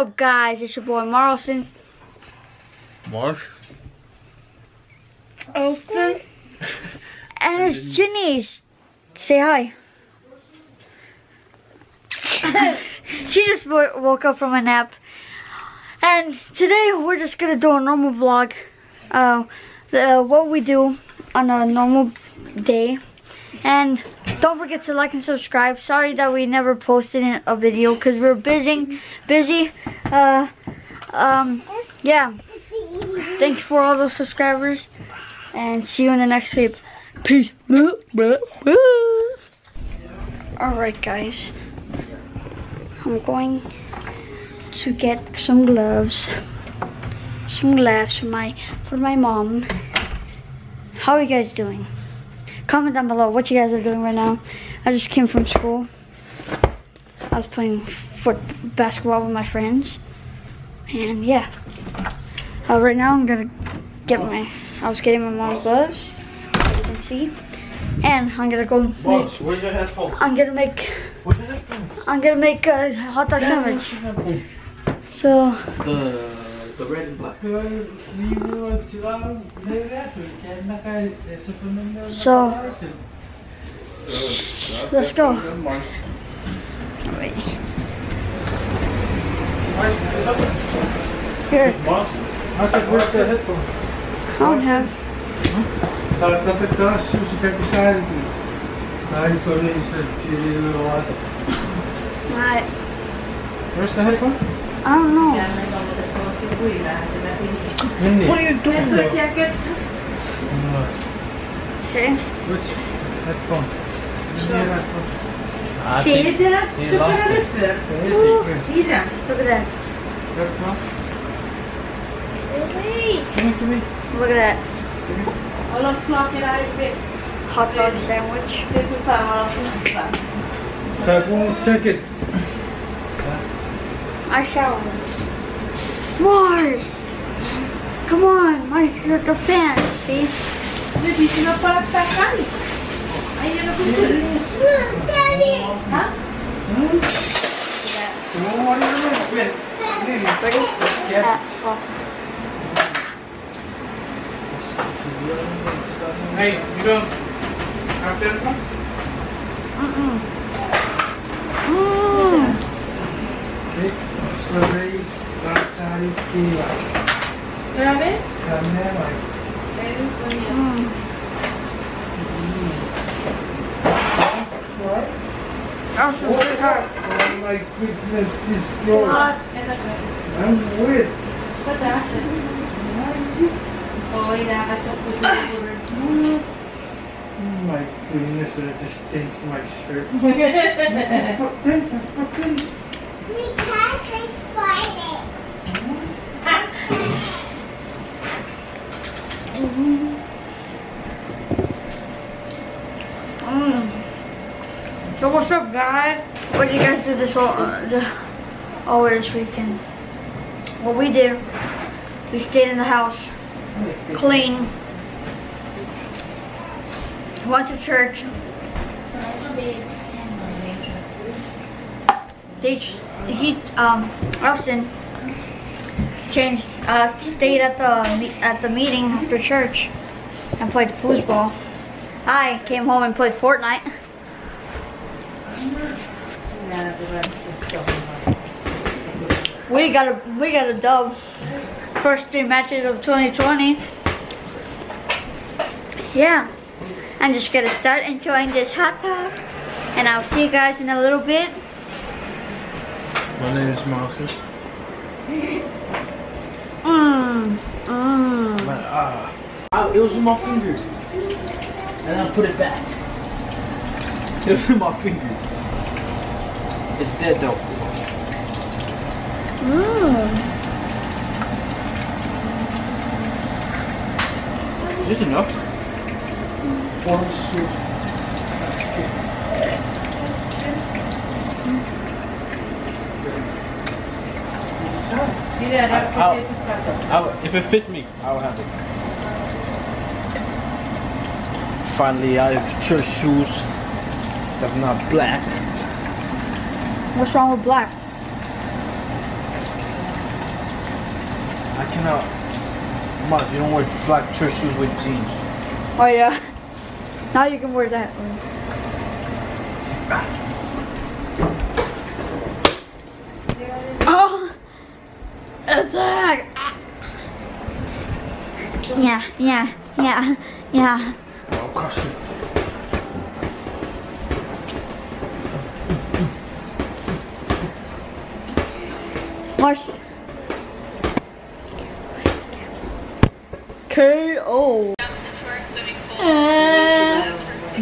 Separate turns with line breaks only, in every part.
up, guys? It's your boy Marlson.
Marsh.
Open. And it's Ginny's. Say hi. She just woke up from a nap. And today we're just gonna do a normal vlog. What we do on a normal day. And don't forget to like and subscribe. Sorry that we never posted a video because we're busy. Yeah. Thank you for all those subscribers. And see you in the next clip. Peace. Alright, guys. I'm going to get some gloves. Some gloves for my mom. How are you guys doing? Comment down below what you guys are doing right now. I just came from school. I was playing basketball with my friends. And yeah. Right now I'm gonna get I was getting my mom's gloves, as you can see. And I'm gonna go
Boss, where's your headphones?
I'm gonna make a hot dog sandwich. So
the red and black.
So let's go. Alright. Here.
I said, where's the headphones?
I don't have. Right.
Where's the headphone?
I don't know.
What are you doing?
Okay.
Which headphone?
Look at that. Look at that. Hot dog sandwich.
Check it.
I shall. Mars! Come on, you're the fan, see? Daddy! Huh? Ready? Yeah.
Hey, you don't have that one? Oh my goodness, this floor. I'm wet. Oh my goodness, I just changed my shirt.
So what's up, guys? What did you guys do this this weekend? What we did, we stayed in the house, clean, went to church. Austin stayed at the meeting after church and played foosball. I came home and played Fortnite. We got a dub. First 3 matches of 2020. Yeah. I'm just gonna start enjoying this hot dog. And I'll see you guys in a little bit.
My name is Marcus. It was in my finger. And I put it back. It was in my finger. It's dead though. Is this enough? If it fits me, I'll have it. Finally, I have church shoes. That's not black.
What's wrong with black?
cannot. Maz, you don't wear black church shoes with jeans.
Oh yeah. Now you can wear that one. Oh! Attack! Yeah.
I'll crush you.
Marsh. KO.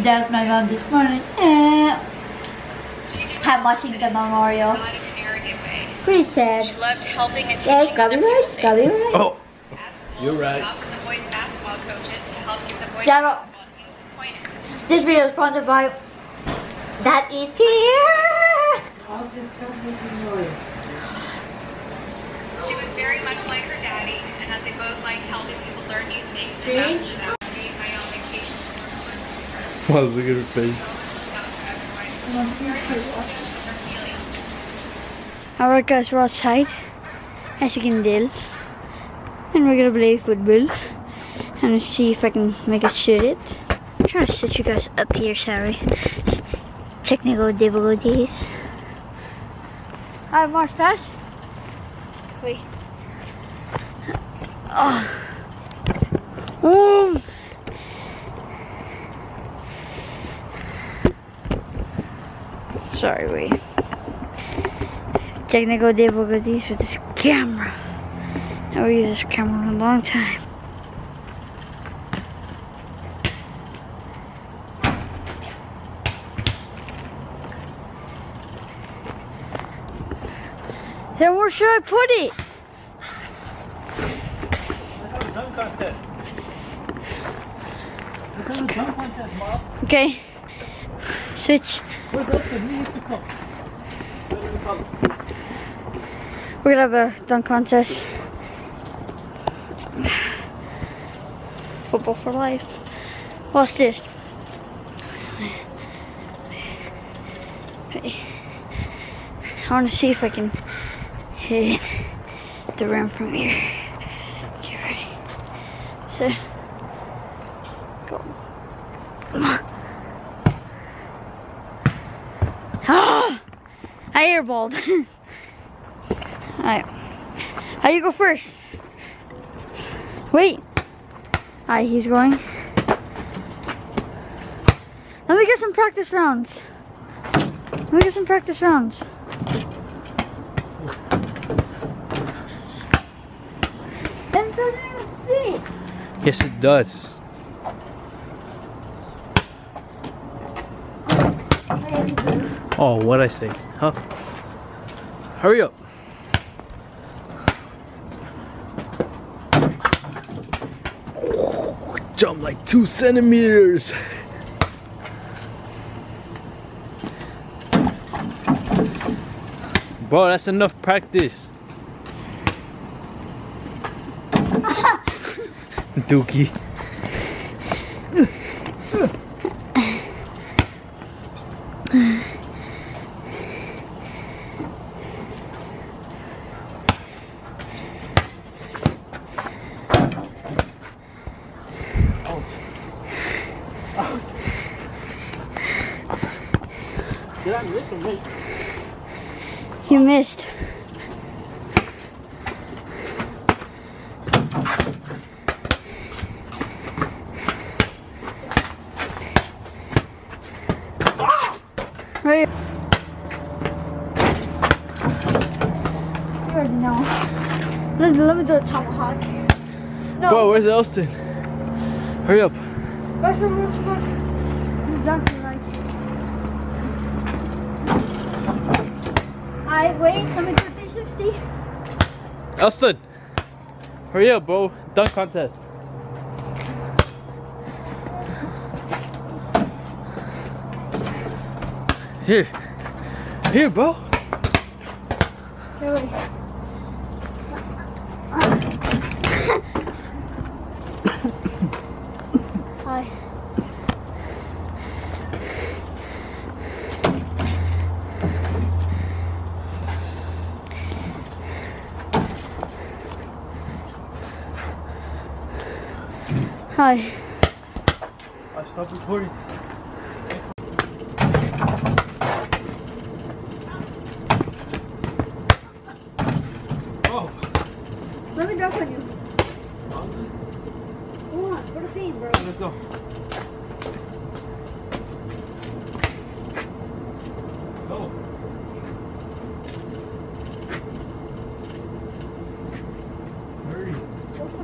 That's my mom this morning. I'm watching the memorial. Pretty sad.
She loved helping and teaching
Got me right.
Oh, you're right.
Shout out. This video is sponsored by That Is Here.
She was very much like her daddy, and that they both liked helping people learn new things and master them. My own vacation.
Wow, look at her face.
Alright guys, we're outside, as you can tell, and we're gonna play football, and see if I can make it shoot it. I'm trying to set you guys up here, sorry. Technical difficulties. Alright, march fast. Wait. Oh. Sorry, wait. Technical difficulties with this camera. I haven't used this camera in a long time. Then where should I put it? Okay. Switch. We're gonna have a dunk contest. Football for life. What's this? I want to see if I can hit the rim from here. Get ready. So, go. Ah! I airballed. Alright. How you go first? Wait. Alright, he's going. Let me get some practice rounds. Let me get some practice rounds. That doesn't even fit.
Yes, it does. Oh, what'd I say? Huh? Hurry up. Jump like 2 centimeters. Bro, that's enough practice. Dookie. Did I miss or make?
You missed. Right. You already know. Let me do a tomahawk. No.
Bro, where's Elston? Hurry up.
Rush. He's dunking right. Alright, wait, let me do a 360.
Elston! Hurry up, bro. Dunk contest. Here, bro.
Here, wait. Hi. Hi.
I stopped recording. Oh.
Let me drop on you. Come on, put a feed, bro.
Let's go. Go. Hurry.
Come on.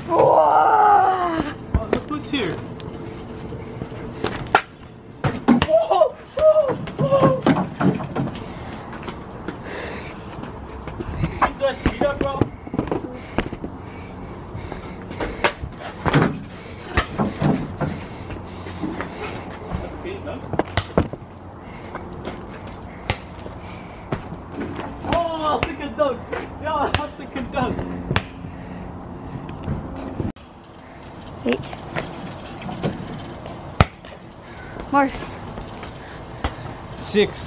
Oh, look who's here. Keep that sheet up, bro. Okay, done. Oh, I think it does. Yeah, I think it does.
Wait. Mars.
6.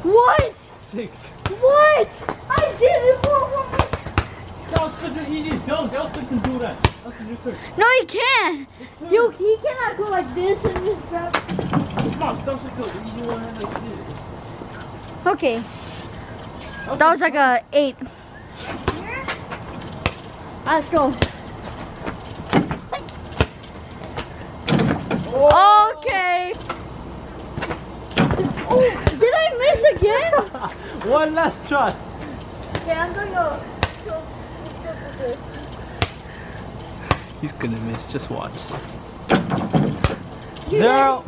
What?
6.
What? I did it for
That was such an easy dunk. Elton can do that. Elton, your turn.
No, he can't. He cannot go like this and just grab.
Come on, that was a good. The easy one like this.
Okay. That was like a 8. Let's go.
Oh.
Okay. Oh, did I miss again?
One last shot.
Okay, I'm gonna go. Let's go for this.
He's gonna miss. Just watch.
You
0.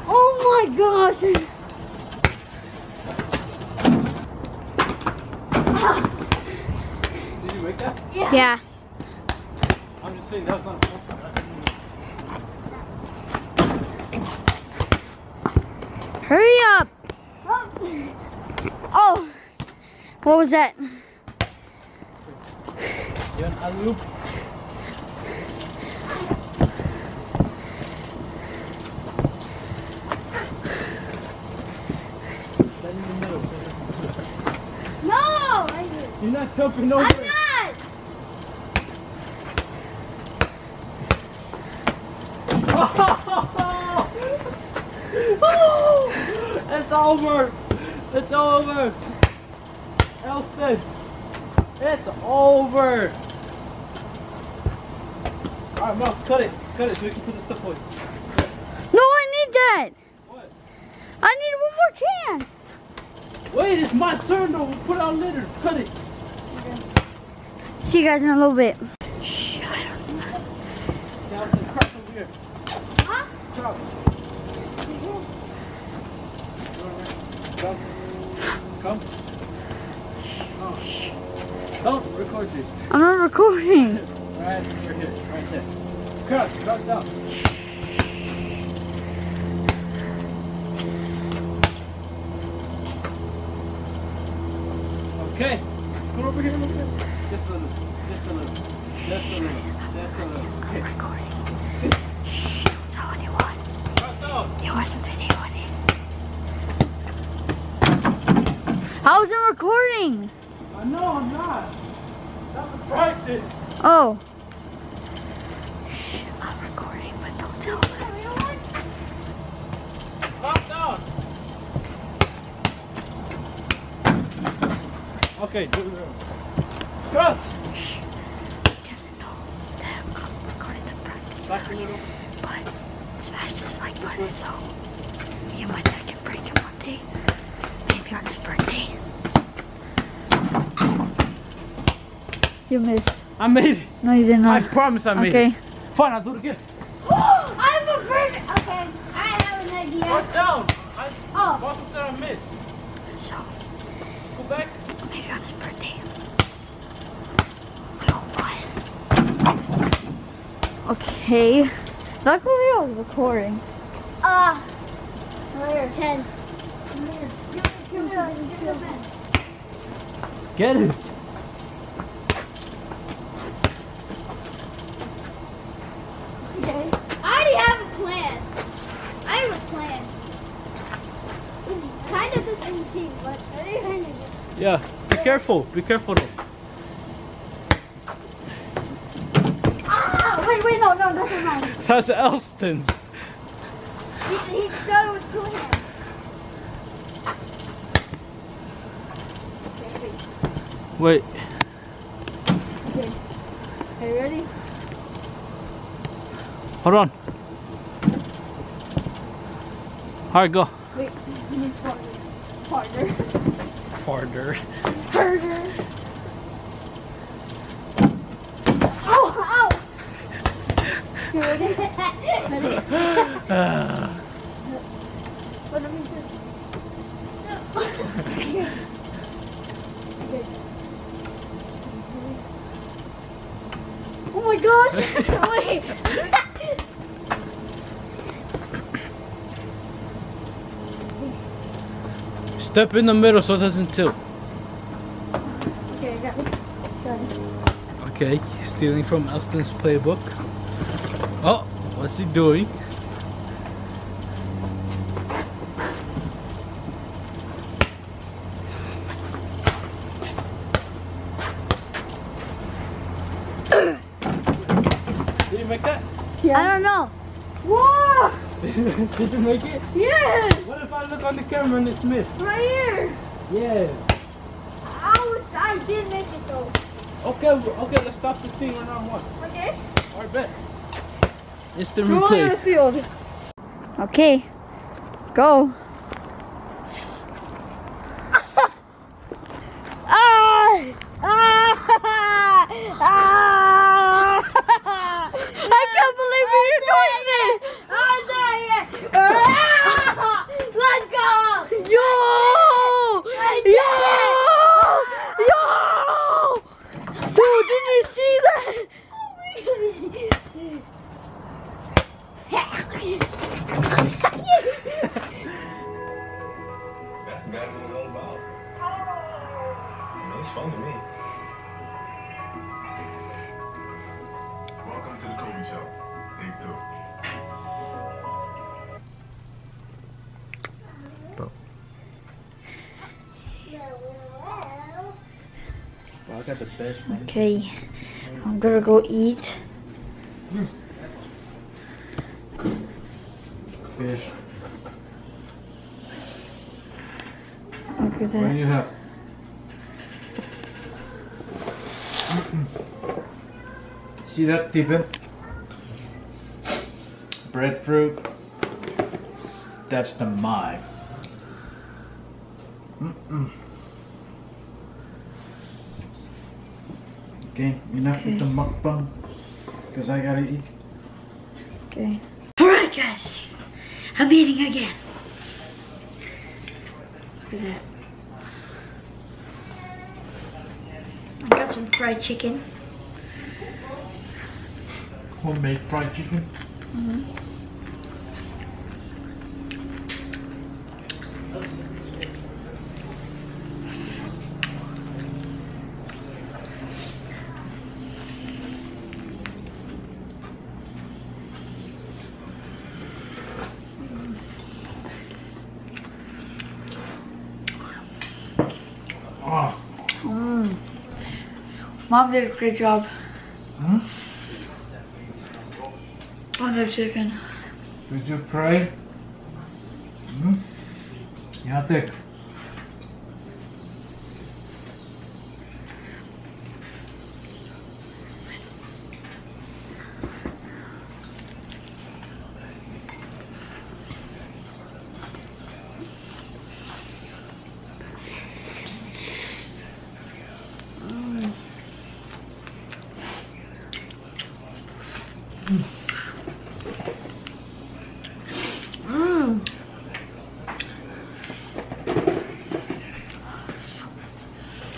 Oh my gosh.
Did you make that?
Yeah.
I'm just saying that's not a full.
Hurry up. Oh. What was that?
You're an alley-oop. Stand in the middle.
No.
You're not jumping over.
I'm not.
It's over. It's over. Elston. It's over. Alright, Mouse, cut it. Cut it so we can put the stuff away.
No, I need that.
What?
I need one more chance.
Wait, it's my turn though. We'll put out later. Cut it.
See you guys in a little bit.
Now, Elston, crouch over here.
Huh?
Crouch. Come. Come. Oh. Don't record this.
I'm not recording.
Right over here. Right there. Crouch. Crouch down. Okay. Let's go over here a little bit. Just a little. Just a little. Just a little. Just a little. Okay.
I'm recording.
Sit.
Don't tell anyone.
Crouch down.
You wasn't anyone. I wasn't recording.
I know I'm not. That was practice.
Oh. I'm recording, but don't tell anyone.
Crouch down. Okay, do it. Crouch.
He doesn't know that I'm recording the practice.
Back a little.
But Smash just like button, so me and my dad can break him one day. Maybe on his birthday. You missed.
I made it.
No, you did not.
I promise I made it. Fine, I'll do it again.
I'm a first. Okay, I have an idea.
What's down?
Oh.
Boss said I missed.
So,
Let's go back.
maybe on his birthday. We all won. Okay. Luckily I was recording. Where? 10.
Get it.
Okay. I already have a plan. I have a plan. It's kind of the same thing, but I didn't.
Yeah. Be careful. Be careful though.
Ah! Wait, no, that's mine.
That's Elston's.
He started with 2 hands.
Wait.
Okay. Are you ready?
Hold on. Alright, go.
Wait, you need farther.
Farther.
Harder. Ow! You ready? Ready? What do we just... Okay. Oh my gosh! Wait!
Step in the middle so it doesn't tilt.
Okay, I got it.
Okay, stealing from Elston's playbook. Oh, what's he doing? Did you make that?
Yeah. I don't know. Whoa!
Did you make it?
Yes!
What if I look on the camera and it's missed?
Right here!
Yeah.
I did make it though.
Okay, let's stop the thing right now and watch.
Okay?
Alright, bet. Instant
Rolling on the
replay.
field. Okay. Go. I can't believe you're doing this! Let's go! Yo! Dude, did you see that? Oh my
That's what that was all about. You know, it's fun to me. Welcome to the Kobe Show. Day 2.
I got the best one.
Okay, I'm gonna go eat.
Fish.
Look at
What do
that.
you have? See that, Tipe? Breadfruit. That's the mime. Okay, enough with the mukbang, because I gotta eat.
Okay. Alright guys, I'm eating again. Look at that. I got some fried chicken.
Homemade fried chicken. Oh.
Mom did a great job
Hmm?
on the chicken.
Did you pray? Yeah, take.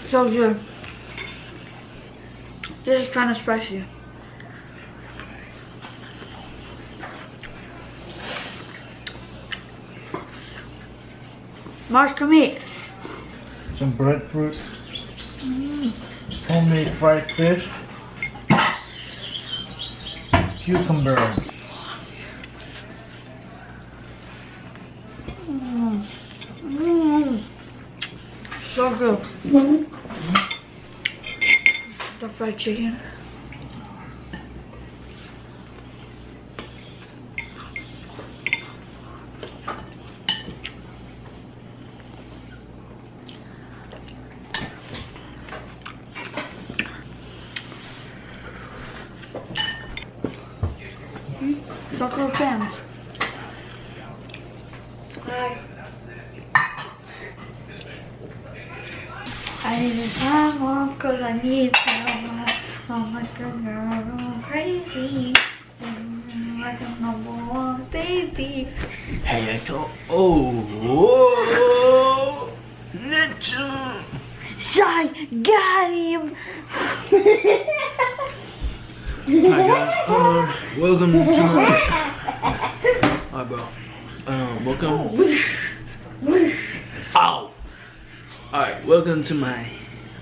So good. This is kind of spicy. Mars, come eat.
some breadfruit, homemade fried fish, cucumber.
So good. The fried chicken. Soccer fans. Hi. I need time off cause I need time off. I'm like a girl going crazy. Like a number one baby.
Hey, I told. Oh, little.
Son, got him.
Hi guys, welcome to my. Hi bro. Welcome. Ow. Alright, welcome to my.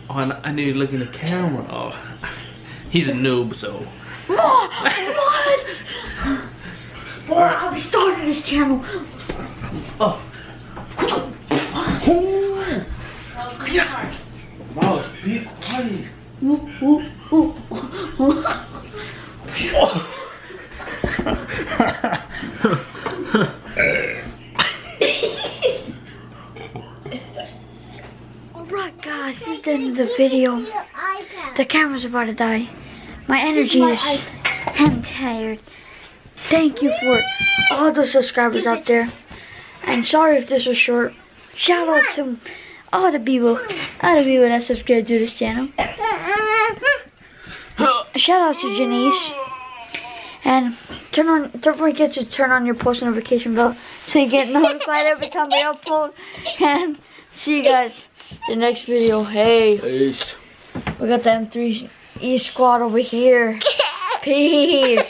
Oh, I need to look in the camera. Oh, he's a noob, so.
What? Boy, I'll be starting this channel.
Oh. Wow, be quiet.
Alright guys, this is the end of the video. The camera's about to die. My energy is, I'm tired. Thank you for all the subscribers out there. And sorry if this was short. Shout out to all the people that subscribe to this channel. Shout out to Janice. And don't forget to turn on your post notification bell so you get notified every time I upload. And see you guys in the next video. Hey,
Peace.
we got the M3E squad over here. Peace.